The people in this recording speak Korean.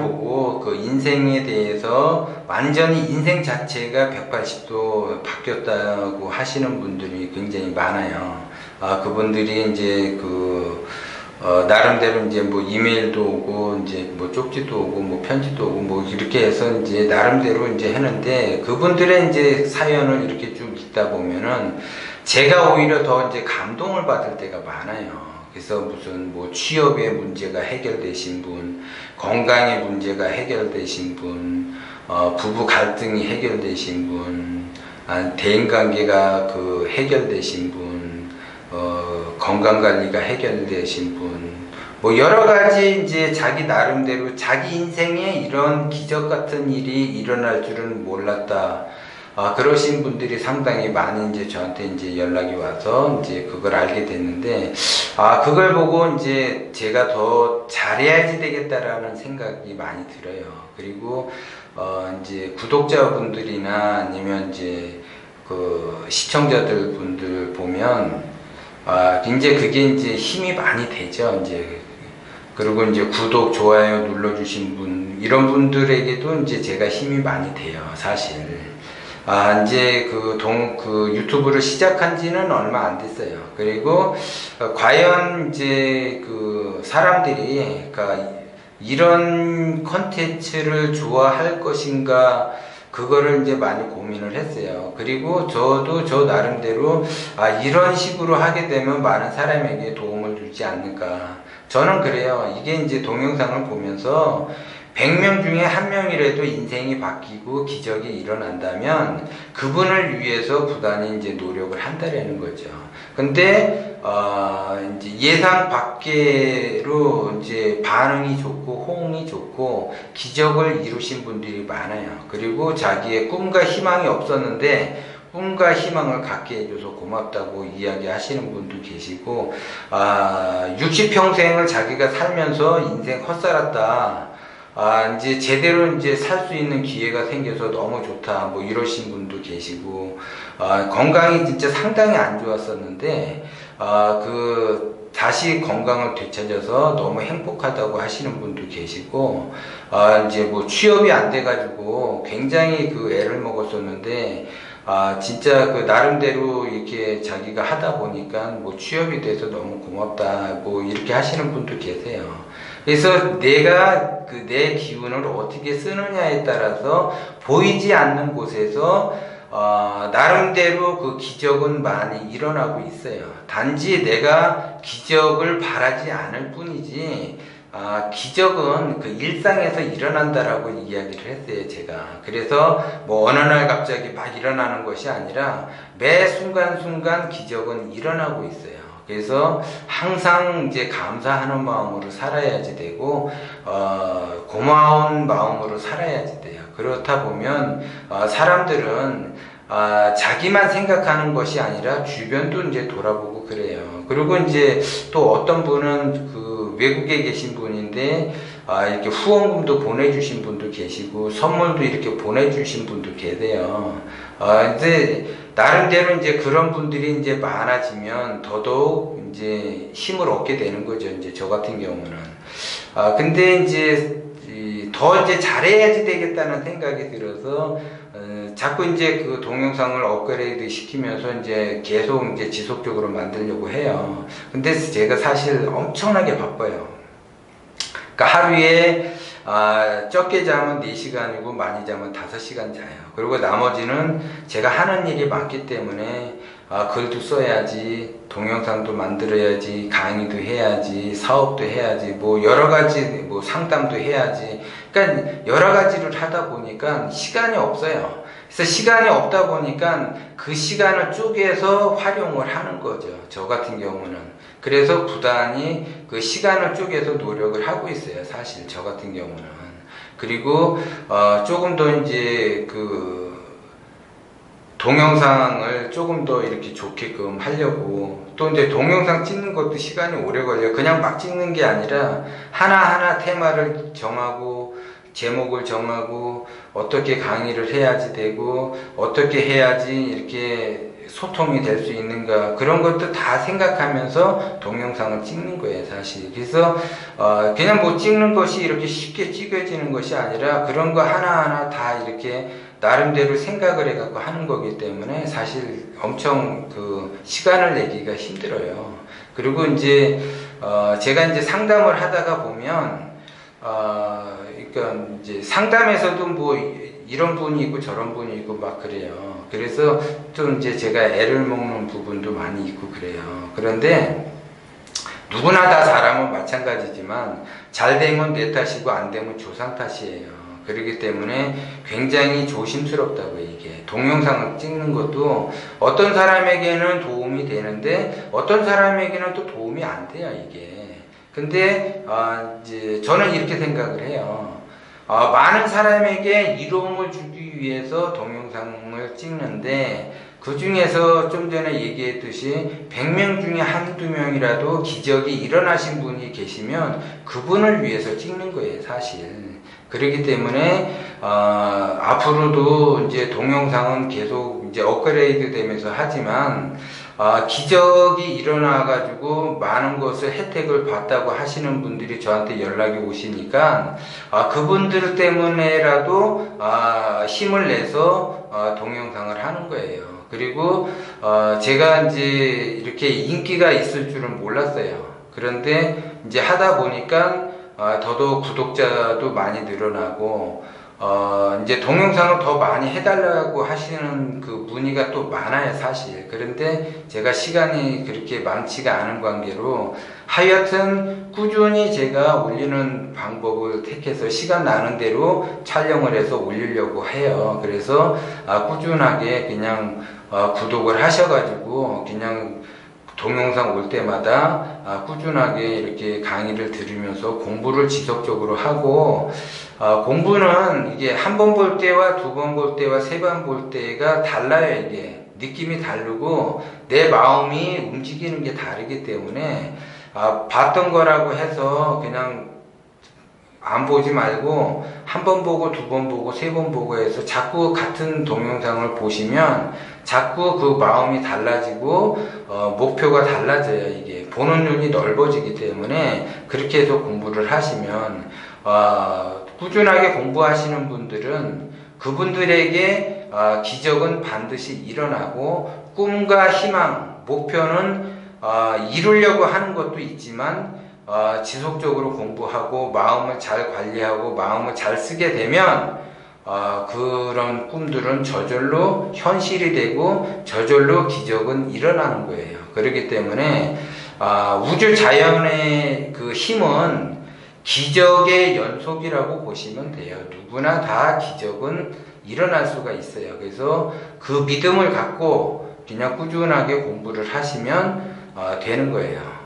보고 그 인생에 대해서 완전히 인생 자체가 180도 바뀌었다고 하시는 분들이 굉장히 많아요. 그분들이 이제 나름대로 이제 뭐 이메일도 오고 이제 뭐 쪽지도 오고 뭐 편지도 오고 뭐 이렇게 해서 이제 나름대로 이제 했는데, 그분들의 이제 사연을 이렇게 쭉 읽다 보면은 제가 오히려 더 이제 감동을 받을 때가 많아요. 그래서 무슨 뭐 취업의 문제가 해결되신 분, 건강의 문제가 해결되신 분, 부부 갈등이 해결되신 분, 대인관계가 해결되신 분, 건강관리가 해결되신 분, 뭐 여러 가지 이제 자기 나름대로 자기 인생에 이런 기적 같은 일이 일어날 줄은 몰랐다. 그러신 분들이 상당히 많이 이제 저한테 이제 연락이 와서 이제 그걸 알게 됐는데, 그걸 보고 이제 제가 더 잘해야지 되겠다라는 생각이 많이 들어요. 그리고, 이제 구독자분들이나 아니면 이제 시청자들 분들 보면, 이제 그게 이제 힘이 많이 되죠. 이제, 그리고 이제 구독, 좋아요 눌러주신 분, 이런 분들에게도 이제 제가 힘이 많이 돼요, 사실. 이제 유튜브를 시작한 지는 얼마 안 됐어요. 그리고, 과연 이제 사람들이, 이런 컨텐츠를 좋아할 것인가, 그거를 이제 많이 고민을 했어요. 그리고 저도 저 나름대로, 이런 식으로 하게 되면 많은 사람에게 도움을 주지 않을까. 저는 그래요. 이게 이제 동영상을 보면서, 100명 중에 1명이라도 인생이 바뀌고 기적이 일어난다면 그분을 위해서 부단히 이제 노력을 한다라는 거죠. 근데 이제 예상 밖으로 이제 반응이 좋고 호응이 좋고 기적을 이루신 분들이 많아요. 그리고 자기의 꿈과 희망이 없었는데 꿈과 희망을 갖게 해줘서 고맙다고 이야기하시는 분도 계시고, 60평생을 자기가 살면서 인생 헛살았다. 이제 제대로 이제 살 수 있는 기회가 생겨서 너무 좋다. 뭐 이러신 분도 계시고, 건강이 진짜 상당히 안 좋았었는데, 다시 건강을 되찾아서 너무 행복하다고 하시는 분도 계시고, 이제 뭐 취업이 안 돼가지고 굉장히 애를 먹었었는데, 진짜 나름대로 이렇게 자기가 하다 보니까 뭐 취업이 돼서 너무 고맙다. 뭐 이렇게 하시는 분도 계세요. 그래서 내가 내 기운을 어떻게 쓰느냐에 따라서 보이지 않는 곳에서 나름대로 기적은 많이 일어나고 있어요. 단지 내가 기적을 바라지 않을 뿐이지, 기적은 일상에서 일어난다라고 이야기를 했어요, 제가. 그래서 뭐 어느 날 갑자기 막 일어나는 것이 아니라 매 순간순간 기적은 일어나고 있어요. 그래서 항상 이제 감사하는 마음으로 살아야지 되고, 고마운 마음으로 살아야지 돼요. 그렇다 보면, 사람들은, 자기만 생각하는 것이 아니라 주변도 이제 돌아보고 그래요. 그리고 이제 또 어떤 분은 외국에 계신 분인데, 이렇게 후원금도 보내주신 분도 계시고, 선물도 이렇게 보내주신 분도 계세요. 이제, 나름대로 이제 그런 분들이 이제 많아지면 더더욱 이제 힘을 얻게 되는 거죠. 이제 저 같은 경우는. 근데 이제, 더 이제 잘해야지 되겠다는 생각이 들어서, 자꾸 이제 동영상을 업그레이드 시키면서 이제 계속 이제 지속적으로 만들려고 해요. 근데 제가 사실 엄청나게 바빠요. 그러니까 하루에 적게 자면 4시간이고 많이 자면 5시간 자요. 그리고 나머지는 제가 하는 일이 많기 때문에 글도 써야지, 동영상도 만들어야지, 강의도 해야지, 사업도 해야지, 뭐 여러 가지 뭐 상담도 해야지. 그러니까 여러 가지를 하다 보니까 시간이 없어요. 그래서 시간이 없다 보니까 그 시간을 쪼개서 활용을 하는 거죠. 저 같은 경우는. 그래서 부단히 시간을 쪼개서 노력을 하고 있어요. 사실 저 같은 경우는. 그리고 조금 더 이제 동영상을 조금 더 이렇게 좋게끔 하려고, 또 이제 동영상 찍는 것도 시간이 오래 걸려요. 그냥 막 찍는 게 아니라 하나하나 테마를 정하고 제목을 정하고 어떻게 강의를 해야지 되고 어떻게 해야지 이렇게 소통이 될 수 있는가, 그런 것도 다 생각하면서 동영상을 찍는 거예요, 사실. 그래서 그냥 뭐 찍는 것이 이렇게 쉽게 찍어지는 것이 아니라 그런 거 하나하나 다 이렇게 나름대로 생각을 해갖고 하는 거기 때문에 사실 엄청 그 시간을 내기가 힘들어요. 그리고 이제 제가 이제 상담을 하다가 보면 그러니까 이제 상담에서도 뭐 이런 분이 있고 저런 분이 있고 막 그래요. 그래서 좀 이제 제가 애를 먹는 부분도 많이 있고 그래요. 그런데 누구나 다 사람은 마찬가지지만 잘 되면 내 탓이고 안 되면 조상 탓이에요. 그렇기 때문에 굉장히 조심스럽다고. 이게 동영상을 찍는 것도 어떤 사람에게는 도움이 되는데 어떤 사람에게는 또 도움이 안 돼요, 이게. 근데 이제 저는 이렇게 생각을 해요. 많은 사람에게 이로움을 주기 위해서 동영상을 찍는데 그 중에서 좀 전에 얘기했듯이 100명 중에 한두 명이라도 기적이 일어나신 분이 계시면 그분을 위해서 찍는 거예요, 사실. 그렇기 때문에 앞으로도 이제 동영상은 계속 이제 업그레이드 되면서 하지만 기적이 일어나 가지고 많은 것을 혜택을 받다고 하시는 분들이 저한테 연락이 오시니까 그분들 때문에라도 힘을 내서 동영상을 하는 거예요. 그리고 제가 이제 이렇게 인기가 있을 줄은 몰랐어요. 그런데 이제 하다 보니까 더더욱 구독자도 많이 늘어나고 이제 동영상을 더 많이 해달라고 하시는 그 문의가 또 많아요, 사실. 그런데 제가 시간이 그렇게 많지가 않은 관계로 하여튼 꾸준히 제가 올리는 방법을 택해서 시간 나는 대로 촬영을 해서 올리려고 해요. 그래서 꾸준하게 그냥 구독을 하셔가지고 그냥 동영상 올 때마다 꾸준하게 이렇게 강의를 들으면서 공부를 지속적으로 하고, 공부는 이게 한 번 볼 때와 두 번 볼 때와 세 번 볼 때가 달라요. 이게 느낌이 다르고 내 마음이 움직이는 게 다르기 때문에 봤던 거라고 해서 그냥 안 보지 말고 한 번 보고 두 번 보고 세 번 보고 해서 자꾸 같은 동영상을 보시면 자꾸 그 마음이 달라지고 목표가 달라져요. 이게 보는 눈이 넓어지기 때문에 그렇게 해서 공부를 하시면 꾸준하게 공부하시는 분들은 그분들에게 기적은 반드시 일어나고 꿈과 희망, 목표는 이루려고 하는 것도 있지만 지속적으로 공부하고 마음을 잘 관리하고 마음을 잘 쓰게 되면 그런 꿈들은 저절로 현실이 되고 저절로 기적은 일어나는 거예요. 그렇기 때문에 우주 자연의 그 힘은 기적의 연속이라고 보시면 돼요. 누구나 다 기적은 일어날 수가 있어요. 그래서 그 믿음을 갖고 그냥 꾸준하게 공부를 하시면 되는 거예요.